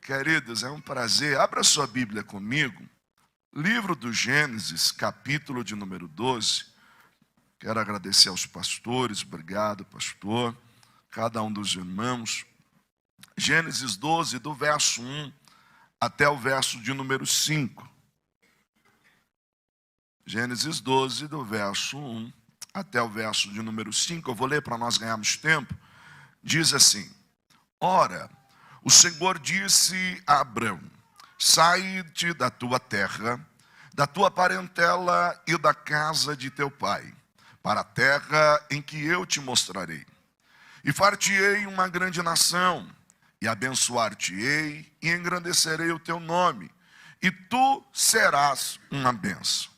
Queridos, é um prazer. Abra sua Bíblia comigo. Livro do Gênesis, capítulo de número 12. Quero agradecer aos pastores, obrigado, pastor, cada um dos irmãos. Gênesis 12, do verso 1 até o verso de número 5. Gênesis 12, do verso 1 até o verso de número 5. Eu vou ler para nós ganharmos tempo. Diz assim: Ora, o Senhor disse a Abrão: sai-te da tua terra, da tua parentela e da casa de teu pai, para a terra em que eu te mostrarei. E far-te-ei uma grande nação, e abençoar-te-ei, e engrandecerei o teu nome, e tu serás uma bênção.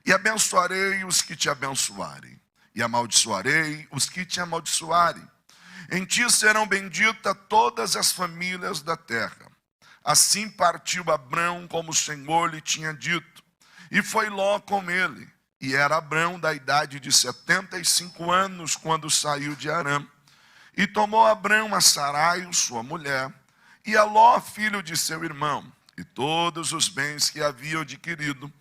E abençoarei os que te abençoarem, e amaldiçoarei os que te amaldiçoarem. Em ti serão benditas todas as famílias da terra. Assim partiu Abrão como o Senhor lhe tinha dito, e foi Ló com ele. E era Abrão da idade de 75 anos, quando saiu de Harã. E tomou Abrão a Sarai, sua mulher, e a Ló, filho de seu irmão, e todos os bens que haviam adquirido,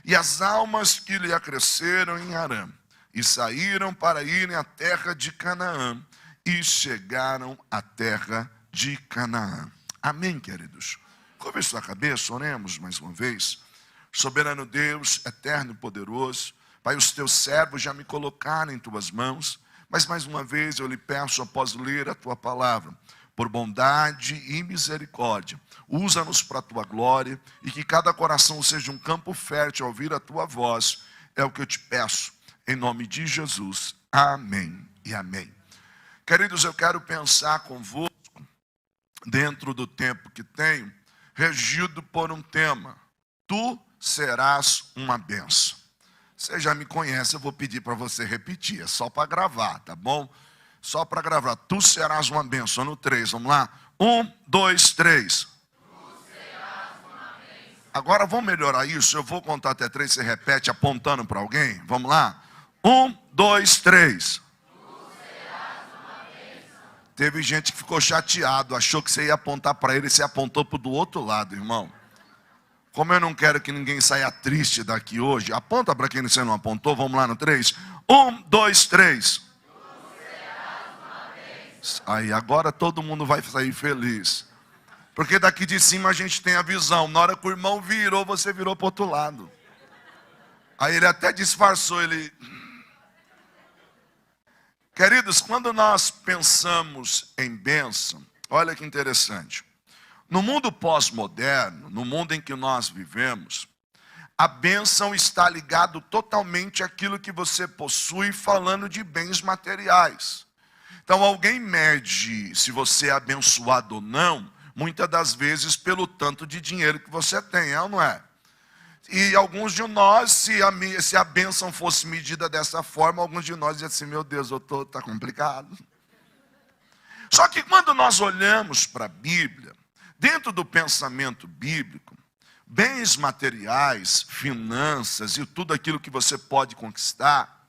e as almas que lhe acresceram em Harã, e saíram para irem à terra de Canaã, e chegaram à terra de Canaã. Amém, queridos? Curve sua cabeça, oremos mais uma vez. Soberano Deus, eterno e poderoso, Pai, os teus servos já me colocaram em tuas mãos, mas mais uma vez eu lhe peço, após ler a tua palavra, por bondade e misericórdia, usa-nos para a tua glória, e que cada coração seja um campo fértil ao ouvir a tua voz. É o que eu te peço, em nome de Jesus. Amém e amém. Queridos, eu quero pensar convosco, dentro do tempo que tenho, regido por um tema: tu serás uma bênção. Você já me conhece, eu vou pedir para você repetir, é só para gravar, tá bom? Só para gravar. Tu serás uma bênção. No 3, vamos lá? 1, 2, 3. Agora vamos melhorar isso. Eu vou contar até 3, você repete apontando para alguém. Vamos lá? 1, 2, 3. Teve gente que ficou chateado, achou que você ia apontar para ele, você apontou para o do outro lado, irmão. Como eu não quero que ninguém saia triste daqui hoje, aponta para quem você não apontou. Vamos lá no 3. 1, 2, 3. Aí, agora todo mundo vai sair feliz. Porque daqui de cima a gente tem a visão. Na hora que o irmão virou, você virou para o outro lado. Aí ele até disfarçou, ele... Queridos, quando nós pensamos em bênção, olha que interessante. No mundo pós-moderno, no mundo em que nós vivemos, a bênção está ligado totalmente àquilo que você possui, falando de bens materiais. Então alguém mede se você é abençoado ou não, muitas das vezes pelo tanto de dinheiro que você tem, é ou não é? E alguns de nós, se a bênção fosse medida dessa forma, alguns de nós diziam assim: meu Deus, está complicado. Só que quando nós olhamos para a Bíblia, dentro do pensamento bíblico, bens materiais, finanças e tudo aquilo que você pode conquistar,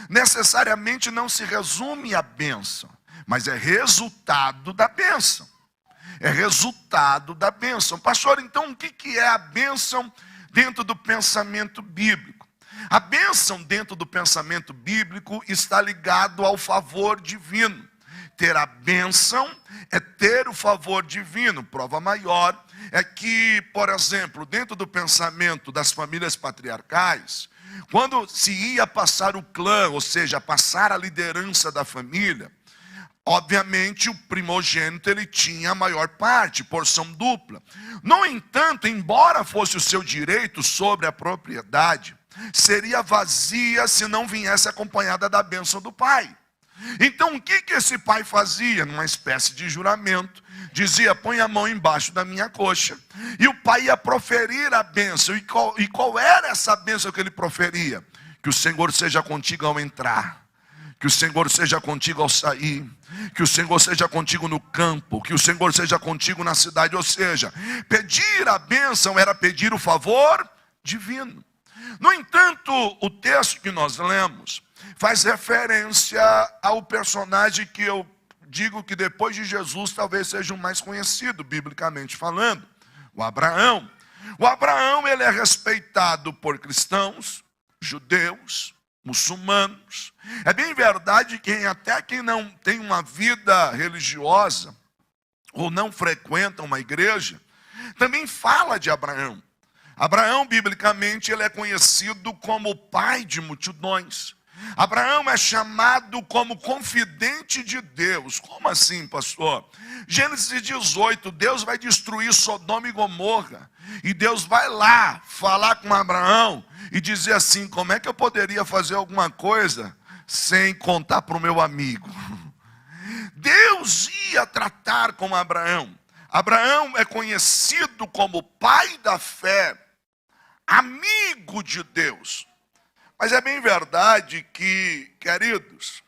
necessariamente não se resume à bênção, mas é resultado da bênção. É resultado da bênção. Pastor, então o que é a bênção dentro do pensamento bíblico? A bênção dentro do pensamento bíblico está ligado ao favor divino. Ter a bênção é ter o favor divino. Prova maior é que, por exemplo, dentro do pensamento das famílias patriarcais, quando se ia passar o clã, ou seja, passar a liderança da família, obviamente o primogênito ele tinha a maior parte, porção dupla. No entanto, embora fosse o seu direito sobre a propriedade, seria vazia se não viesse acompanhada da bênção do pai. Então o que esse pai fazia? Numa espécie de juramento, dizia: põe a mão embaixo da minha coxa. E o pai ia proferir a bênção. E qual era essa bênção que ele proferia? Que o Senhor seja contigo ao entrar, que o Senhor seja contigo ao sair, que o Senhor seja contigo no campo, que o Senhor seja contigo na cidade. Ou seja, pedir a bênção era pedir o favor divino. No entanto, o texto que nós lemos faz referência ao personagem que eu digo que depois de Jesus talvez seja o mais conhecido, biblicamente falando, o Abraão. O Abraão, ele é respeitado por cristãos, judeus, muçulmanos. É bem verdade que até quem não tem uma vida religiosa ou não frequenta uma igreja, também fala de Abraão. Abraão, biblicamente, ele é conhecido como o pai de multidões. Abraão é chamado como confidente de Deus. Como assim, pastor? Gênesis 18, Deus vai destruir Sodoma e Gomorra. E Deus vai lá falar com Abraão e dizer assim: como é que eu poderia fazer alguma coisa sem contar para o meu amigo? Deus ia tratar com Abraão. Abraão é conhecido como pai da fé, amigo de Deus. Mas é bem verdade que, queridos,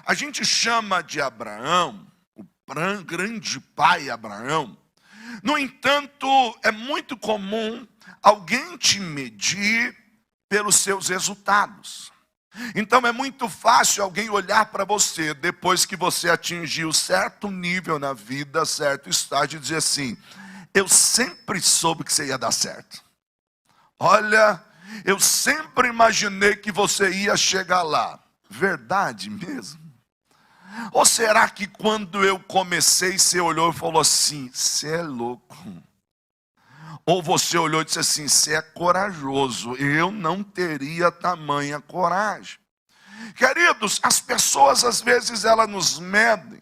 a gente chama de Abraão, o grande pai Abraão. No entanto, é muito comum alguém te medir pelos seus resultados. Então é muito fácil alguém olhar para você depois que você atingiu certo nível na vida, certo estágio, e dizer assim: eu sempre soube que você ia dar certo. Olha, eu sempre imaginei que você ia chegar lá. Verdade mesmo? Ou será que quando eu comecei, você olhou e falou assim: você é louco? Ou você olhou e disse assim: você é corajoso, eu não teria tamanha coragem. Queridos, as pessoas às vezes elas nos medem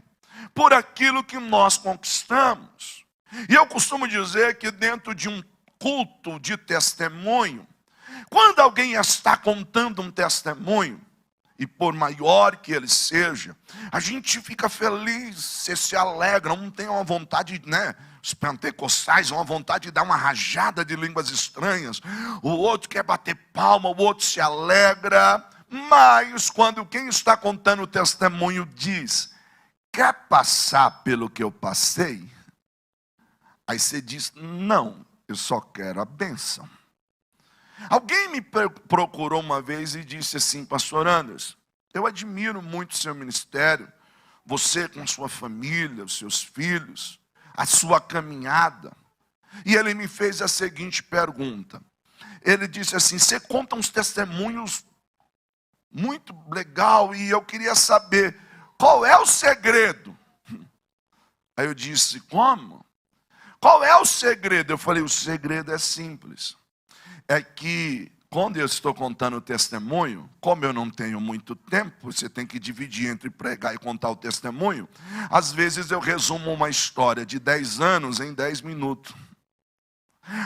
por aquilo que nós conquistamos. E eu costumo dizer que dentro de um culto de testemunho, quando alguém está contando um testemunho, e por maior que ele seja, a gente fica feliz, você se alegra, um tem uma vontade, os pentecostais, uma vontade de dar uma rajada de línguas estranhas, o outro quer bater palma, o outro se alegra, mas quando quem está contando o testemunho diz: quer passar pelo que eu passei? Aí você diz: não, eu só quero a bênção. Alguém me procurou uma vez e disse assim: pastor Anderson, eu admiro muito o seu ministério, você com sua família, os seus filhos, a sua caminhada. E ele me fez a seguinte pergunta. Ele disse assim: você conta uns testemunhos muito legal e eu queria saber qual é o segredo. Aí eu disse: como? Qual é o segredo? Eu falei: o segredo é simples. É que quando eu estou contando o testemunho, como eu não tenho muito tempo, você tem que dividir entre pregar e contar o testemunho. Às vezes eu resumo uma história de 10 anos em 10 minutos.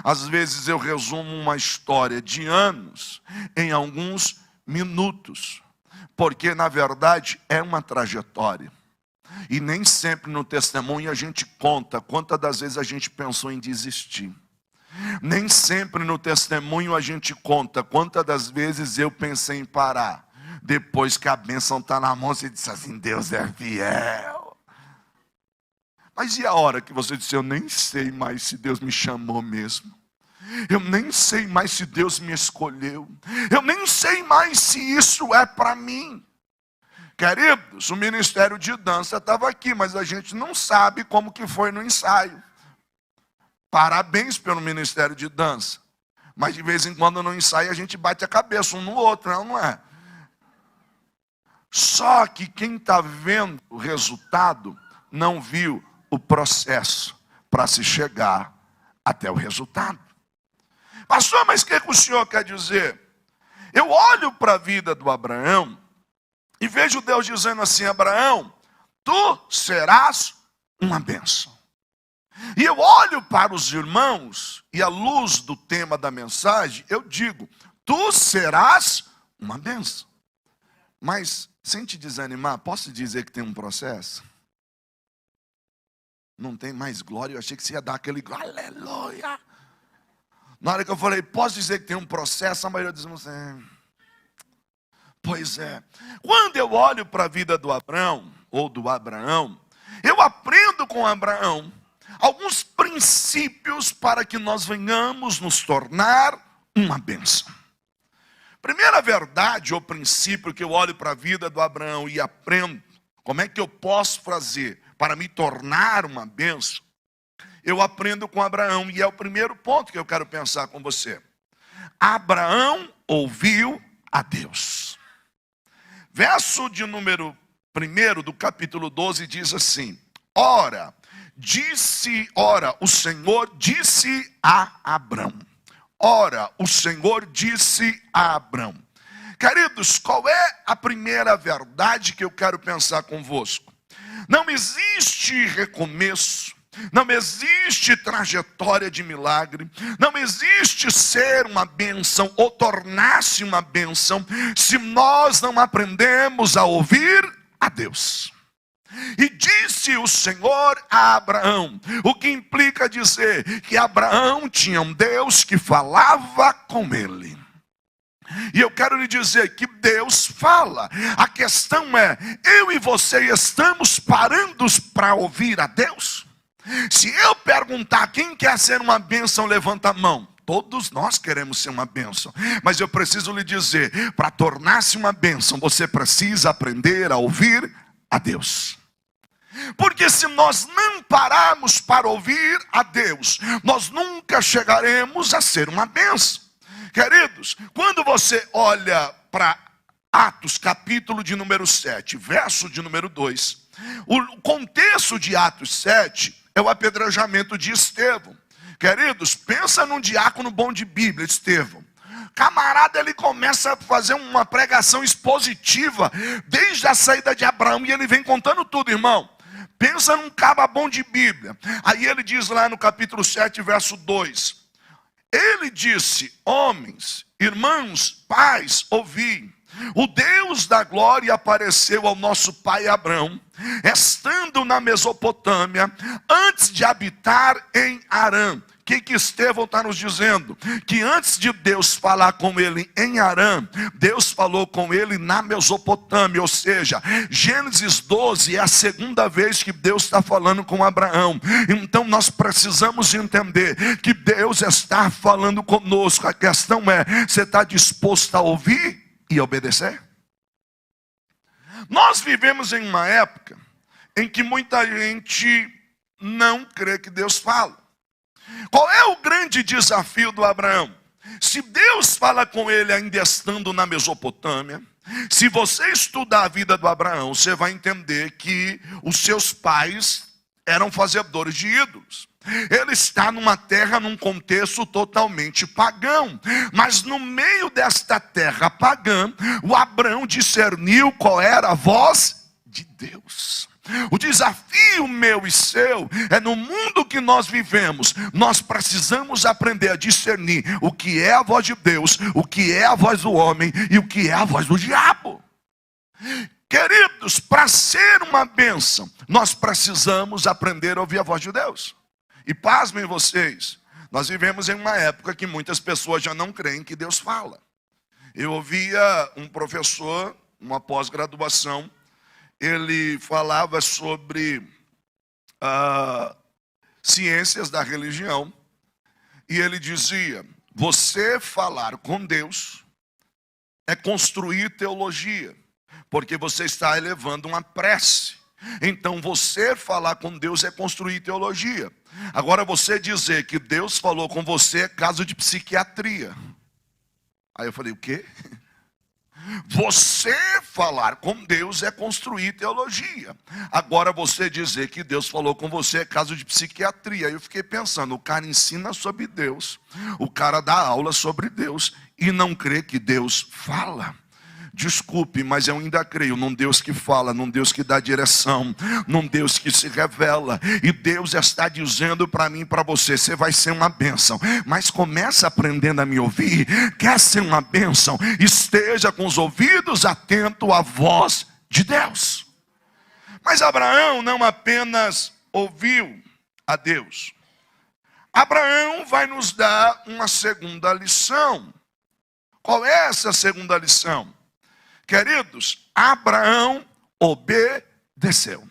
Às vezes eu resumo uma história de anos em alguns minutos. Porque na verdade é uma trajetória. E nem sempre no testemunho a gente conta quantas das vezes a gente pensou em desistir. Nem sempre no testemunho a gente conta quantas das vezes eu pensei em parar. Depois que a bênção está na mão, você diz assim: Deus é fiel. Mas e a hora que você disse: eu nem sei mais se Deus me chamou mesmo. Eu nem sei mais se Deus me escolheu. Eu nem sei mais se isso é para mim. Queridos, o ministério de dança estava aqui, mas a gente não sabe como que foi no ensaio. Parabéns pelo ministério de dança. Mas de vez em quando no ensaio a gente bate a cabeça um no outro, não é? Só que quem está vendo o resultado não viu o processo para se chegar até o resultado. Pastor, mas o que o senhor quer dizer? Eu olho para a vida do Abraão e vejo Deus dizendo assim: Abraão, tu serás uma bênção. E eu olho para os irmãos, e à luz do tema da mensagem, eu digo: tu serás uma bênção. Mas, sem te desanimar, posso dizer que tem um processo? Não tem mais glória, eu achei que você ia dar aquele aleluia. Na hora que eu falei: posso dizer que tem um processo, a maioria diz assim: pois é. Quando eu olho para a vida do Abraão, ou do Abraão, eu aprendo com Abraão alguns princípios para que nós venhamos nos tornar uma bênção. Primeira verdade ou princípio que eu olho para a vida do Abraão e aprendo Como é que eu posso fazer para me tornar uma bênção? Eu aprendo com Abraão, e é o primeiro ponto que eu quero pensar com você. Abraão ouviu a Deus. Verso de número 1 do capítulo 12 diz assim: Ora, o Senhor disse a Abrão. Ora, o Senhor disse a Abrão. Queridos, qual é a primeira verdade que eu quero pensar convosco? Não existe recomeço, não existe trajetória de milagre, não existe ser uma bênção ou tornar-se uma bênção se nós não aprendemos a ouvir a Deus. E disse o Senhor a Abraão, o que implica dizer que Abraão tinha um Deus que falava com ele. E eu quero lhe dizer que Deus fala. A questão é, eu e você estamos parando para ouvir a Deus? Se eu perguntar quem quer ser uma bênção, levanta a mão. Todos nós queremos ser uma bênção. Mas eu preciso lhe dizer, para tornar-se uma bênção, você precisa aprender a ouvir a Deus. Porque se nós não pararmos para ouvir a Deus, nós nunca chegaremos a ser uma bênção. Queridos, quando você olha para Atos, capítulo de número 7, verso de número 2, o contexto de Atos 7 é o apedrejamento de Estevão. Queridos, pensa num diácono bom de Bíblia, Estevão. Camarada, ele começa a fazer uma pregação expositiva desde a saída de Abraão, e ele vem contando tudo, irmão. Pensa num caba bom de Bíblia. Aí ele diz lá no capítulo 7, verso 2. Ele disse: homens, irmãos, pais, ouvi. O Deus da glória apareceu ao nosso pai Abrão, estando na Mesopotâmia, antes de habitar em Harã. O que Estevão está nos dizendo? Que antes de Deus falar com ele em Harã, Deus falou com ele na Mesopotâmia. Ou seja, Gênesis 12 é a segunda vez que Deus está falando com Abraão. Então nós precisamos entender que Deus está falando conosco. A questão é, você está disposto a ouvir e obedecer? Nós vivemos em uma época em que muita gente não crê que Deus fala. Qual é o grande desafio do Abraão? Se Deus fala com ele ainda estando na Mesopotâmia, se você estudar a vida do Abraão, você vai entender que os seus pais eram fazedores de ídolos. Ele está numa terra, num contexto totalmente pagão. Mas no meio desta terra pagã, o Abraão discerniu qual era a voz de Deus. O desafio meu e seu é, no mundo que nós vivemos, nós precisamos aprender a discernir o que é a voz de Deus, o que é a voz do homem e o que é a voz do diabo. Queridos, para ser uma bênção, nós precisamos aprender a ouvir a voz de Deus. E pasmem vocês, nós vivemos em uma época que muitas pessoas já não creem que Deus fala. Eu ouvia um professor, uma pós-graduação, ele falava sobre ciências da religião, e ele dizia: você falar com Deus é construir teologia, porque você está elevando uma prece. Então você falar com Deus é construir teologia. Agora você dizer que Deus falou com você é caso de psiquiatria. Aí eu falei: o quê? Você falar com Deus é construir teologia. Agora você dizer que Deus falou com você é caso de psiquiatria. Aí eu fiquei pensando, o cara ensina sobre Deus, o cara dá aula sobre Deus e não crê que Deus fala. Desculpe, mas eu ainda creio num Deus que fala, num Deus que dá direção, num Deus que se revela. E Deus está dizendo para mim e para você: você vai ser uma bênção, mas começa aprendendo a me ouvir. Quer ser uma bênção? Esteja com os ouvidos atentos à voz de Deus. Mas Abraão não apenas ouviu a Deus. Abraão vai nos dar uma segunda lição. Qual é essa segunda lição? Queridos, Abraão obedeceu.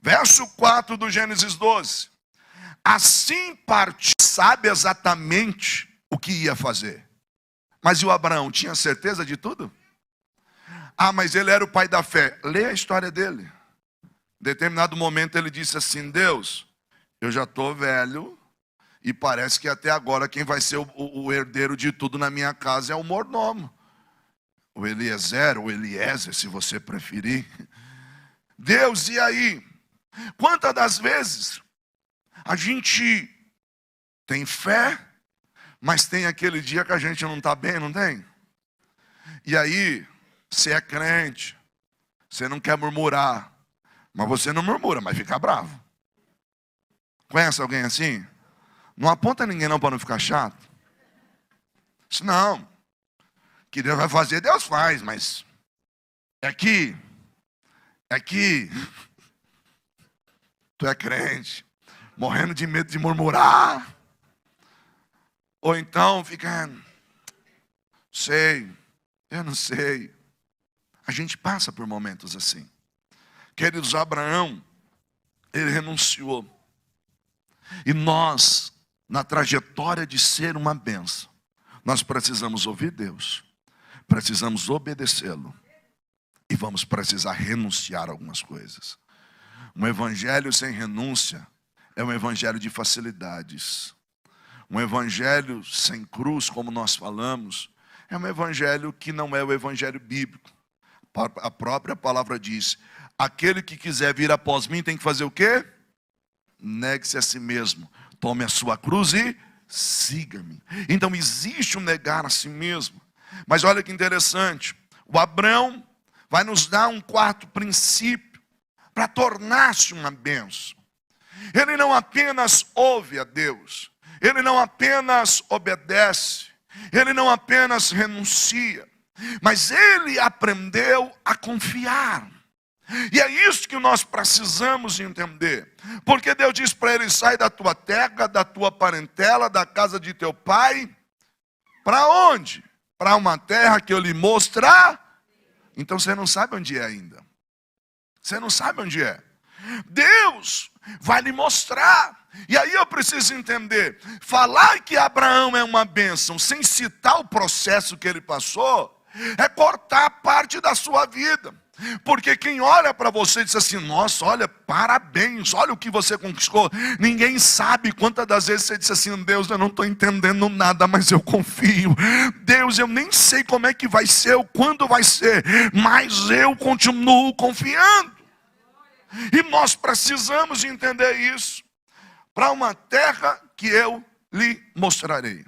Verso 4 do Gênesis 12. Assim partiu, sabe exatamente o que ia fazer. Mas e o Abraão, tinha certeza de tudo? Ah, mas ele era o pai da fé. Lê a história dele. determinado momento ele disse assim: Deus, eu já estou velho e parece que até agora quem vai ser o herdeiro de tudo na minha casa é o mordomo. O Eliezer, ou Eliezer, se você preferir. Deus, e aí? Quantas das vezes a gente tem fé, mas tem aquele dia que a gente não está bem, não tem? E aí, você é crente, você não quer murmurar, mas você não murmura, mas fica bravo. Conhece alguém assim? Não aponta ninguém não para não ficar chato. Isso não. Que Deus vai fazer, Deus faz, mas é que tu é crente, morrendo de medo de murmurar. Ou então fica, eu não sei. A gente passa por momentos assim. Queridos, Abraão, ele renunciou. E nós, na trajetória de ser uma bênção, nós precisamos ouvir Deus, precisamos obedecê-lo, e vamos precisar renunciar a algumas coisas. Um evangelho sem renúncia é um evangelho de facilidades. Um evangelho sem cruz, como nós falamos, é um evangelho que não é o evangelho bíblico. A própria palavra diz: aquele que quiser vir após mim tem que fazer o quê? Negue-se a si mesmo, tome a sua cruz e siga-me. Então existe um negar a si mesmo. Mas olha que interessante, o Abraão vai nos dar um quarto princípio para tornar-se uma bênção. Ele não apenas ouve a Deus, ele não apenas obedece, ele não apenas renuncia, mas ele aprendeu a confiar. E é isso que nós precisamos entender. Porque Deus diz para ele: sai da tua terra, da tua parentela, da casa de teu pai. Para onde? Para uma terra que eu lhe mostrar. Então você não sabe onde é ainda. Você não sabe onde é. Deus vai lhe mostrar. E aí eu preciso entender. Falar que Abraão é uma bênção sem citar o processo que ele passou é cortar parte da sua vida. Porque quem olha para você e diz assim: nossa, olha, parabéns, olha o que você conquistou. Ninguém sabe quantas das vezes você disse assim: Deus, eu não estou entendendo nada, mas eu confio. Deus, eu nem sei como é que vai ser ou quando vai ser, mas eu continuo confiando. E nós precisamos entender isso. Para uma terra que eu lhe mostrarei.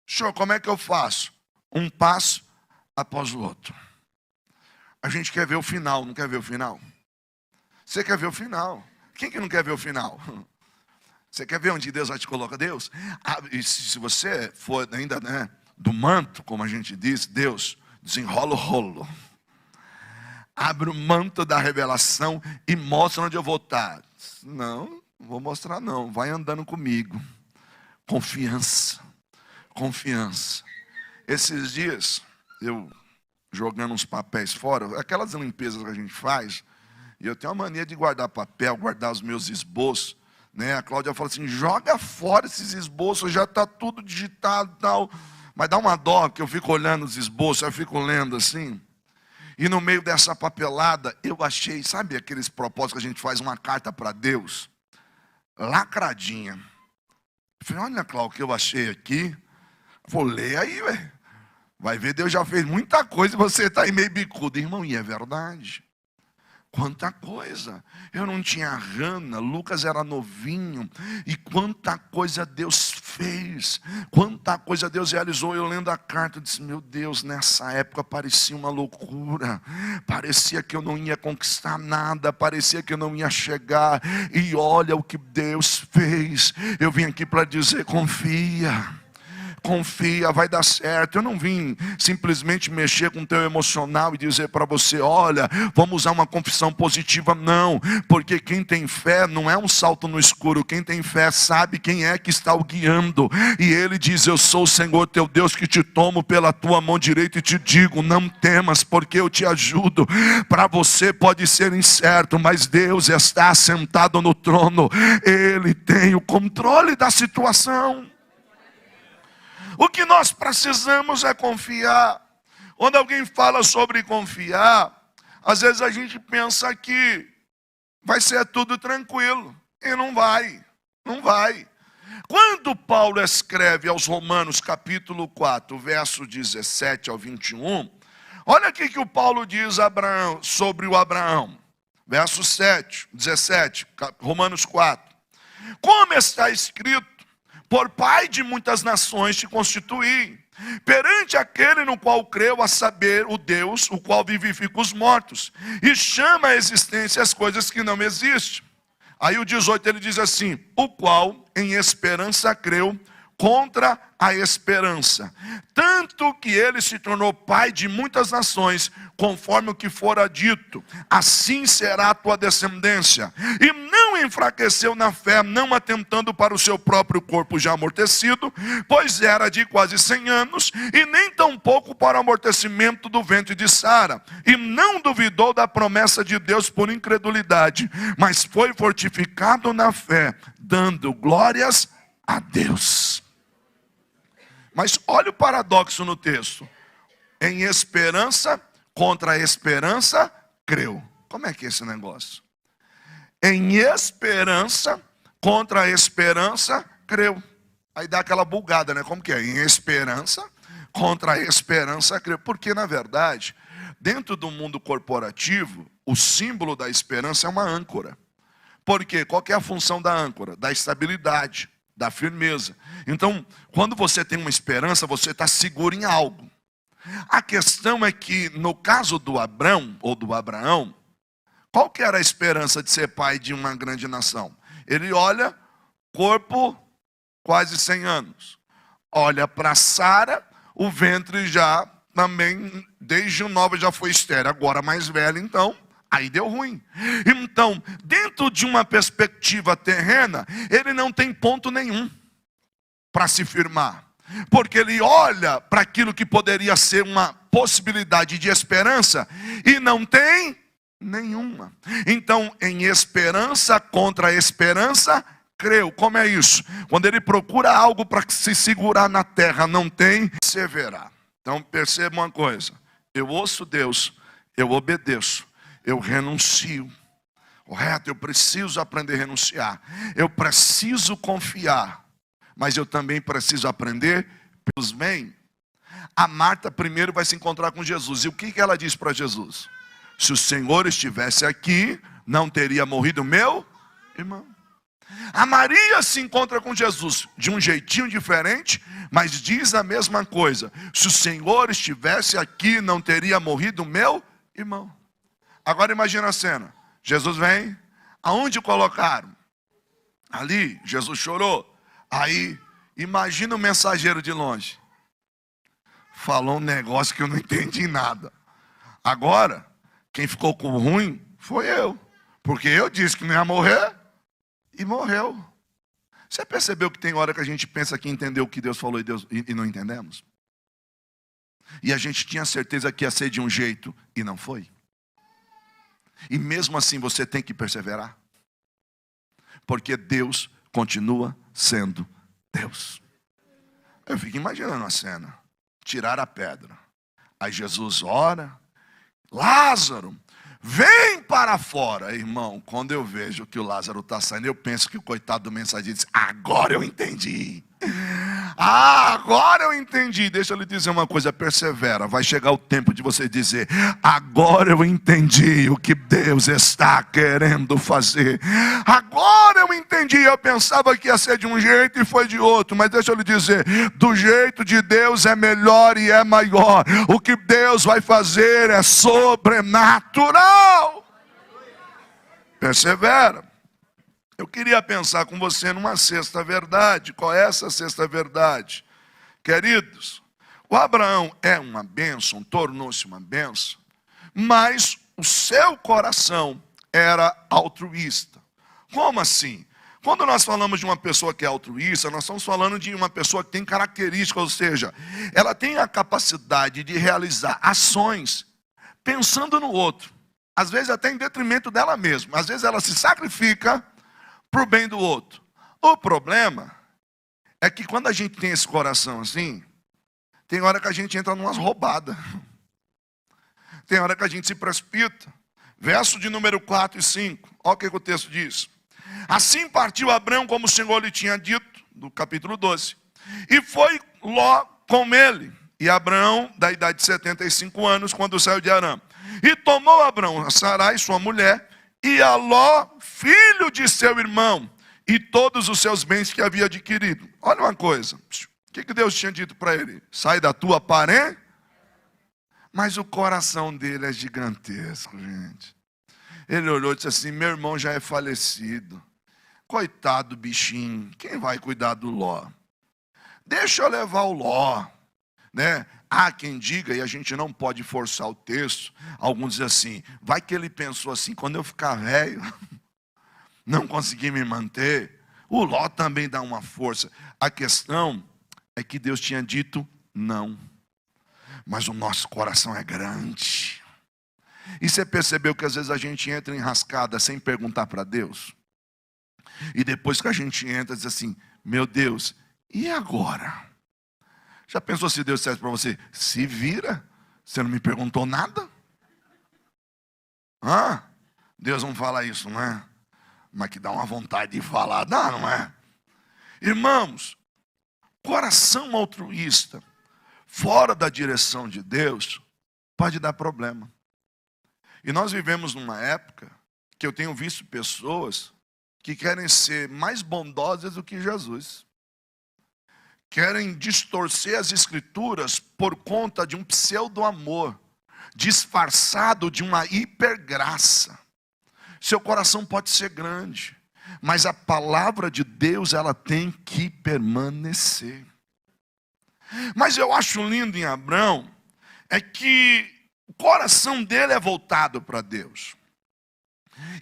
Senhor, como é que eu faço? Um passo após o outro. A gente quer ver o final, não quer ver o final? Você quer ver o final? Quem que não quer ver o final? Você quer ver onde Deus vai te colocar? Deus, e se você for ainda, né, do manto, como a gente diz, Deus, desenrola o rolo. Abre o manto da revelação e mostra onde eu vou estar. Não vou mostrar não, vai andando comigo. Confiança, confiança. Esses dias, eu jogando uns papéis fora, aquelas limpezas que a gente faz, e eu tenho uma mania de guardar papel, guardar os meus esboços, né? A Cláudia fala assim: joga fora esses esboços, já está tudo digitado e tal. Mas dá uma dó, que eu fico olhando os esboços, eu fico lendo assim, e no meio dessa papelada, eu achei, sabe aqueles propósitos que a gente faz uma carta para Deus? Lacradinha. Eu falei: olha, Cláudia, o que eu achei aqui. Vou ler aí, velho. Vai ver, Deus já fez muita coisa e você está aí meio bicudo. Irmão, e é verdade. Quanta coisa. Eu não tinha rana, Lucas era novinho. E quanta coisa Deus fez. Quanta coisa Deus realizou. Eu lendo a carta, eu disse: meu Deus, nessa época parecia uma loucura. Parecia que eu não ia conquistar nada. Parecia que eu não ia chegar. E olha o que Deus fez. Eu vim aqui para dizer: confia. Confia, vai dar certo. Eu não vim simplesmente mexer com o teu emocional e dizer para você: olha, vamos usar uma confissão positiva. Não, porque quem tem fé não é um salto no escuro. Quem tem fé sabe quem é que está o guiando. E ele diz: eu sou o Senhor teu Deus que te tomo pela tua mão direita e te digo: não temas, porque eu te ajudo. Para você pode ser incerto, mas Deus está sentado no trono. Ele tem o controle da situação. O que nós precisamos é confiar. Quando alguém fala sobre confiar, às vezes a gente pensa que vai ser tudo tranquilo. E não vai, não vai. Quando Paulo escreve aos Romanos capítulo 4, verso 17 ao 21, olha aqui que o Paulo diz sobre o Abraão. Verso 17, Romanos 4. Como está escrito, por pai de muitas nações te constituí, perante aquele no qual creu, a saber, o Deus, o qual vivifica os mortos, e chama à existência as coisas que não existem. Aí o 18 ele diz assim, o qual em esperança creu, contra a esperança, tanto que ele se tornou pai de muitas nações, conforme o que fora dito, assim será a tua descendência, e não enfraqueceu na fé, não atentando para o seu próprio corpo já amortecido, pois era de quase 100 anos, e nem tampouco para o amortecimento do ventre de Sara, e não duvidou da promessa de Deus por incredulidade, mas foi fortificado na fé, dando glórias a Deus. Mas olha o paradoxo no texto. Em esperança, contra a esperança, creu. Como é que é esse negócio? Em esperança, contra a esperança, creu. Aí dá aquela bugada, né? Como que é? Em esperança, contra a esperança, creu. Porque, na verdade, dentro do mundo corporativo, o símbolo da esperança é uma âncora. Por quê? Qual que é a função da âncora? Da estabilidade, da firmeza. Então, quando você tem uma esperança, você está seguro em algo. A questão é que, no caso do Abrão, ou do Abraão, qual que era a esperança de ser pai de uma grande nação? Ele olha, corpo, quase 100 anos. Olha para Sara, o ventre já também, desde nova já foi estéril, agora mais velha, então, aí deu ruim. Então, dentro de uma perspectiva terrena, ele não tem ponto nenhum para se firmar. Porque ele olha para aquilo que poderia ser uma possibilidade de esperança e não tem nenhuma. Então, em esperança contra a esperança, creu. Como é isso? Quando ele procura algo para se segurar na terra, não tem, perseverar. Então, perceba uma coisa. Eu ouço Deus, eu obedeço. Eu renuncio. Correto? Eu preciso aprender a renunciar. Eu preciso confiar. Mas eu também preciso aprender pelos bem. A Marta primeiro vai se encontrar com Jesus. E o que ela diz para Jesus? Se o Senhor estivesse aqui, não teria morrido meu irmão. A Maria se encontra com Jesus de um jeitinho diferente, mas diz a mesma coisa. Se o Senhor estivesse aqui, não teria morrido meu irmão. Agora imagina a cena. Jesus vem, aonde colocaram? Ali, Jesus chorou. Aí, imagina o mensageiro de longe. Falou um negócio que eu não entendi nada. Agora, quem ficou com o ruim foi eu. Porque eu disse que não ia morrer e morreu. Você percebeu que tem hora que a gente pensa que entendeu o que Deus falou e não entendemos? E a gente tinha certeza que ia ser de um jeito e não foi? E mesmo assim você tem que perseverar. Porque Deus continua sendo Deus. Eu fico imaginando a cena. Tirar a pedra. Aí Jesus ora. Lázaro, vem para fora. Irmão, quando eu vejo que o Lázaro está saindo, eu penso que o coitado do mensageiro diz, agora eu entendi. Agora eu entendi. Deixa eu lhe dizer uma coisa, persevera. Vai chegar o tempo de você dizer, agora eu entendi o que Deus está querendo fazer. Agora eu entendi. Eu pensava que ia ser de um jeito e foi de outro. Mas deixa eu lhe dizer, do jeito de Deus é melhor e é maior. O que Deus vai fazer é sobrenatural. Persevera. Eu queria pensar com você numa sexta verdade. Qual é essa sexta verdade? Queridos, o Abraão é uma bênção, tornou-se uma bênção, mas o seu coração era altruísta. Como assim? Quando nós falamos de uma pessoa que é altruísta, nós estamos falando de uma pessoa que tem características, ou seja, ela tem a capacidade de realizar ações pensando no outro. Às vezes até em detrimento dela mesma. Às vezes ela se sacrifica para o bem do outro. O problema é que quando a gente tem esse coração assim, tem hora que a gente entra numas roubadas. Tem hora que a gente se precipita. Verso de número 4 e 5. Olha o que o texto diz. Assim partiu Abrão como o Senhor lhe tinha dito, do capítulo 12. E foi Ló com ele. E Abrão, da idade de 75 anos, quando saiu de Harã. E tomou Abrão a Sarai, sua mulher, e a Ló, filho de seu irmão, e todos os seus bens que havia adquirido. Olha uma coisa. O que Deus tinha dito para ele? Sai da tua parente. Mas o coração dele é gigantesco, gente. Ele olhou e disse assim, meu irmão já é falecido. Coitado do bichinho, quem vai cuidar do Ló? Deixa eu levar o Ló. Né? Há quem diga, e a gente não pode forçar o texto, alguns dizem assim, vai que ele pensou assim, quando eu ficar velho, não conseguir me manter, o Ló também dá uma força. A questão é que Deus tinha dito não. Mas o nosso coração é grande. E você percebeu que às vezes a gente entra em rascada sem perguntar para Deus? E depois que a gente entra, diz assim, meu Deus, e agora? Já pensou se Deus dissesse para você, se vira, você não me perguntou nada? Deus não fala isso, não é? Mas que dá uma vontade de falar, dá, não é? Irmãos, coração altruísta, fora da direção de Deus, pode dar problema. E nós vivemos numa época que eu tenho visto pessoas que querem ser mais bondosas do que Jesus. Querem distorcer as escrituras por conta de um pseudo-amor, disfarçado de uma hipergraça. Seu coração pode ser grande, mas a palavra de Deus, ela tem que permanecer. Mas eu acho lindo em Abrão, é que o coração dele é voltado para Deus.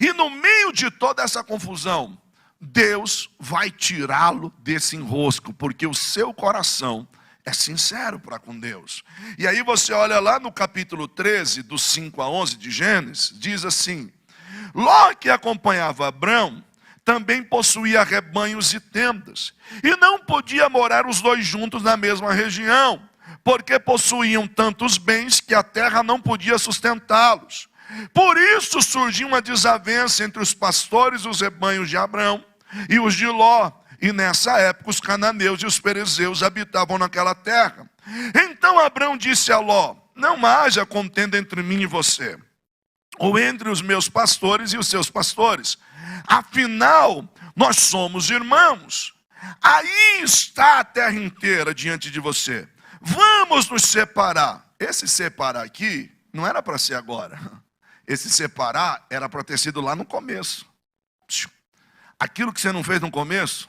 E no meio de toda essa confusão, Deus vai tirá-lo desse enrosco, porque o seu coração é sincero para com Deus. E aí você olha lá no capítulo 13, dos 5 a 11 de Gênesis, diz assim, Ló, que acompanhava Abrão, também possuía rebanhos e tendas, e não podia morar os dois juntos na mesma região, porque possuíam tantos bens que a terra não podia sustentá-los. Por isso surgiu uma desavença entre os pastores dos rebanhos de Abrão e os de Ló. E nessa época os cananeus e os perezeus habitavam naquela terra. Então Abrão disse a Ló, não haja contenda entre mim e você, ou entre os meus pastores e os seus pastores. Afinal, nós somos irmãos. Aí está a terra inteira diante de você. Vamos nos separar. Esse separar aqui não era para ser agora. Esse separar era para ter sido lá no começo. Aquilo que você não fez no começo,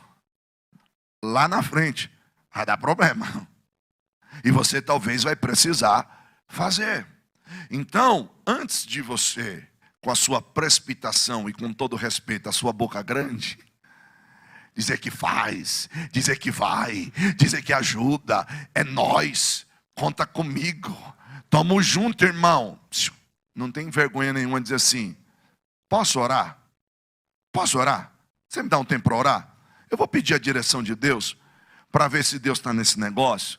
lá na frente, vai dar problema. E você talvez vai precisar fazer. Então, antes de você, com a sua precipitação e com todo respeito, a sua boca grande, dizer que faz, dizer que vai, dizer que ajuda, é nós, conta comigo, tamo junto, irmão. Não tem vergonha nenhuma de dizer assim, posso orar? Posso orar? Você me dá um tempo para orar? Eu vou pedir a direção de Deus, para ver se Deus está nesse negócio.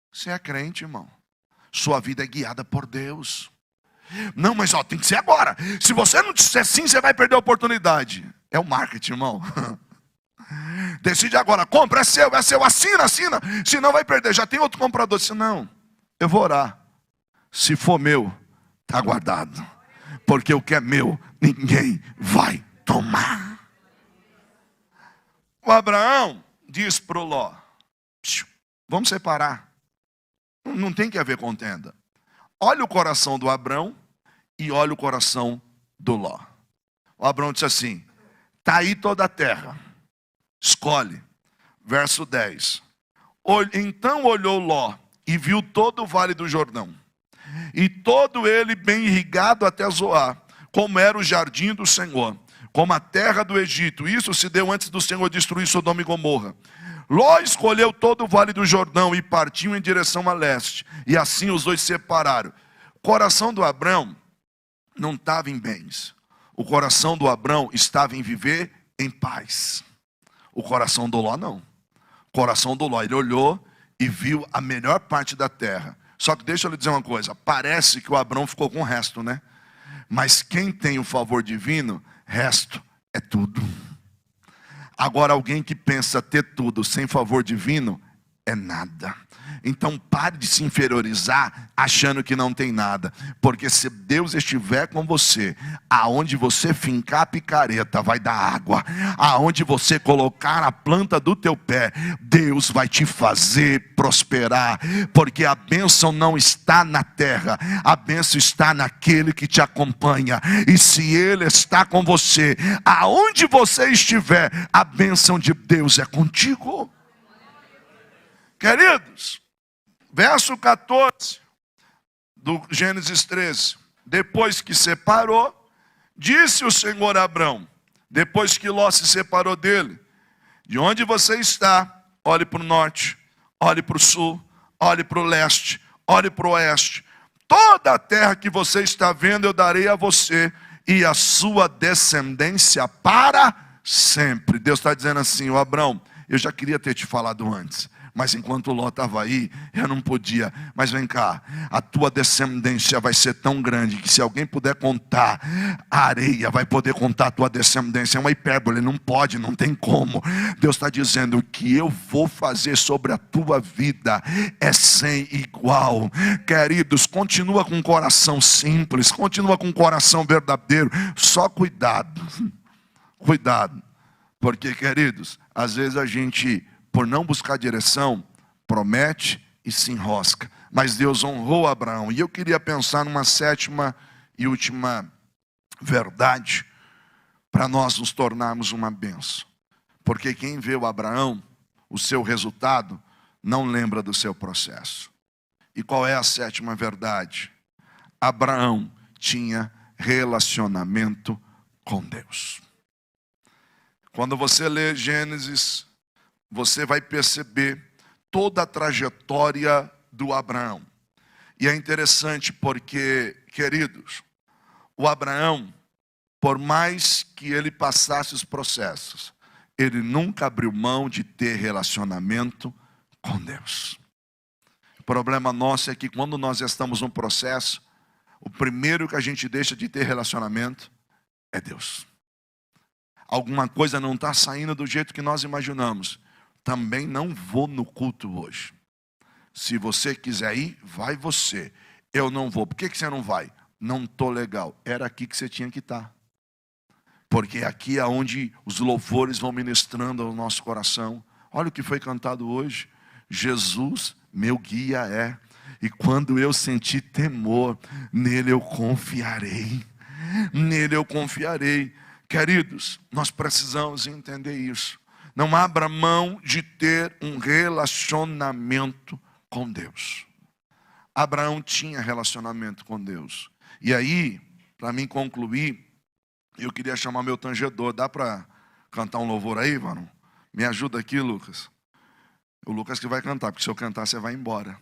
Você é crente, irmão. Sua vida é guiada por Deus. Não, mas tem que ser agora. Se você não disser sim, você vai perder a oportunidade. É o marketing, irmão. Decide agora, compra, é seu, assina. Senão vai perder, já tem outro comprador. Se não, eu vou orar. Se for meu, está guardado. Porque o que é meu, ninguém vai tomar. O Abraão diz para o Ló, vamos separar. Não tem que haver contenda. Olha o coração do Abrão e olha o coração do Ló. O Abrão disse assim, está aí toda a terra, escolhe. Verso 10. Então olhou Ló e viu todo o vale do Jordão, e todo ele bem irrigado até Zoar, como era o jardim do Senhor, como a terra do Egito. Isso se deu antes do Senhor destruir Sodoma e Gomorra. Ló escolheu todo o vale do Jordão e partiu em direção a leste. E assim os dois se separaram. O coração do Abrão não estava em bens. O coração do Abrão estava em viver em paz. O coração do Ló não. O coração do Ló, ele olhou e viu a melhor parte da terra. Só que deixa eu lhe dizer uma coisa. Parece que o Abrão ficou com o resto, né? Mas quem tem o favor divino resto é tudo. Agora, alguém que pensa ter tudo sem favor divino é nada. Então pare de se inferiorizar achando que não tem nada, porque se Deus estiver com você, aonde você fincar a picareta vai dar água, aonde você colocar a planta do teu pé, Deus vai te fazer prosperar, porque a bênção não está na terra, a bênção está naquele que te acompanha, e se Ele está com você, aonde você estiver, a bênção de Deus é contigo. Queridos, verso 14 do Gênesis 13. Depois que separou, disse o Senhor a Abrão, depois que Ló se separou dele: de onde você está, olhe para o norte, olhe para o sul, olhe para o leste, olhe para o oeste. Toda a terra que você está vendo eu darei a você e a sua descendência para sempre. Deus está dizendo assim: ô Abrão, eu já queria ter te falado antes, mas enquanto Ló estava aí, eu não podia. Mas vem cá, a tua descendência vai ser tão grande que se alguém puder contar a areia, vai poder contar a tua descendência. É uma hipérbole, não pode, não tem como. Deus está dizendo: o que eu vou fazer sobre a tua vida é sem igual. Queridos, continua com um coração simples, continua com um coração verdadeiro. Só cuidado, cuidado. Porque, queridos, às vezes a gente, por não buscar direção, promete e se enrosca. Mas Deus honrou Abraão. E eu queria pensar numa sétima e última verdade, para nós nos tornarmos uma bênção. Porque quem vê o Abraão, o seu resultado, não lembra do seu processo. E qual é a sétima verdade? Abraão tinha relacionamento com Deus. Quando você lê Gênesis, você vai perceber toda a trajetória do Abraão. E é interessante porque, queridos, o Abraão, por mais que ele passasse os processos, ele nunca abriu mão de ter relacionamento com Deus. O problema nosso é que quando nós estamos num processo, o primeiro que a gente deixa de ter relacionamento é Deus. Alguma coisa não está saindo do jeito que nós imaginamos. Também não vou no culto hoje. Se você quiser ir, vai você. Eu não vou. Por que você não vai? Não estou legal. Era aqui que você tinha que estar. Porque aqui é onde os louvores vão ministrando ao nosso coração. Olha o que foi cantado hoje. Jesus, meu guia é. E quando eu sentir temor, nele eu confiarei. Nele eu confiarei. Queridos, nós precisamos entender isso. Não abra mão de ter um relacionamento com Deus. Abraão tinha relacionamento com Deus. E aí, para mim concluir, eu queria chamar meu tangedor. Dá para cantar um louvor aí, varão? Me ajuda aqui, Lucas. O Lucas que vai cantar, porque se eu cantar você vai embora.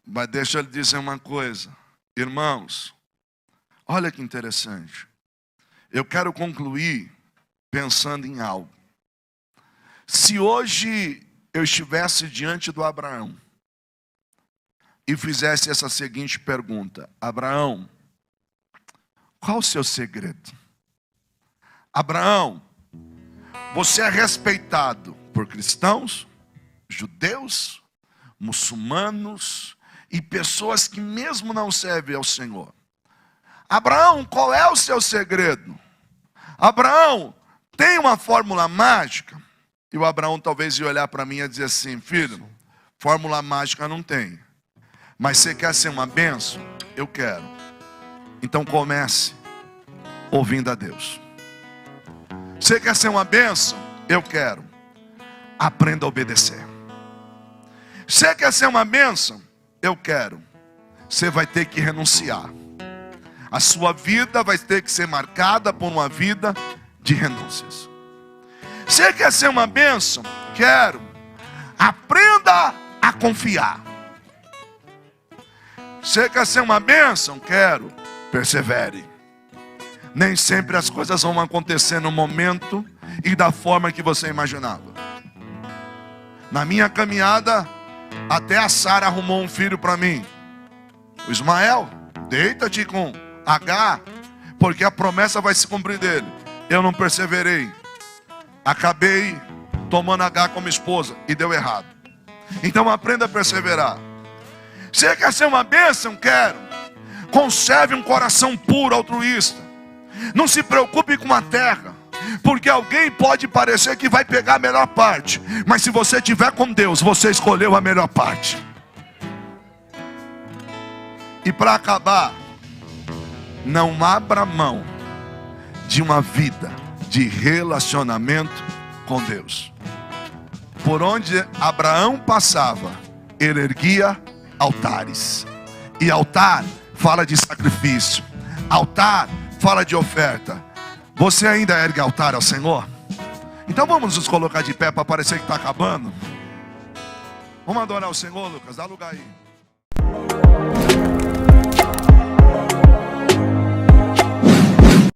Mas deixa eu lhe dizer uma coisa. Irmãos, olha que interessante. Eu quero concluir pensando em algo. Se hoje eu estivesse diante do Abraão e fizesse essa seguinte pergunta: Abraão, qual o seu segredo? Abraão, você é respeitado por cristãos, judeus, muçulmanos e pessoas que mesmo não servem ao Senhor. Abraão, qual é o seu segredo? Abraão, tem uma fórmula mágica? E o Abraão talvez ia olhar para mim e dizer assim: filho, fórmula mágica não tem. Mas você quer ser uma bênção? Eu quero. Então comece ouvindo a Deus. Você quer ser uma bênção? Eu quero. Aprenda a obedecer. Você quer ser uma bênção? Eu quero. Você vai ter que renunciar. A sua vida vai ter que ser marcada por uma vida de renúncias. Você quer ser uma bênção? Quero. Aprenda a confiar. Você quer ser uma bênção? Quero. Persevere. Nem sempre as coisas vão acontecer no momento e da forma que você imaginava. Na minha caminhada, até a Sara arrumou um filho para mim. O Ismael, deita-te com H, porque a promessa vai se cumprir dele. Eu não perseverei, acabei tomando H como esposa e deu errado. Então aprenda a perseverar. Você quer ser uma bênção? Quero. Conserve um coração puro, altruísta. Não se preocupe com a terra, porque alguém pode parecer que vai pegar a melhor parte, mas se você estiver com Deus, você escolheu a melhor parte. E para acabar, não abra mão de uma vida de relacionamento com Deus. Por onde Abraão passava, ele erguia altares. E altar fala de sacrifício. Altar fala de oferta. Você ainda ergue altar ao Senhor? Então vamos nos colocar de pé para parecer que está acabando. Vamos adorar o Senhor, Lucas. Dá lugar aí.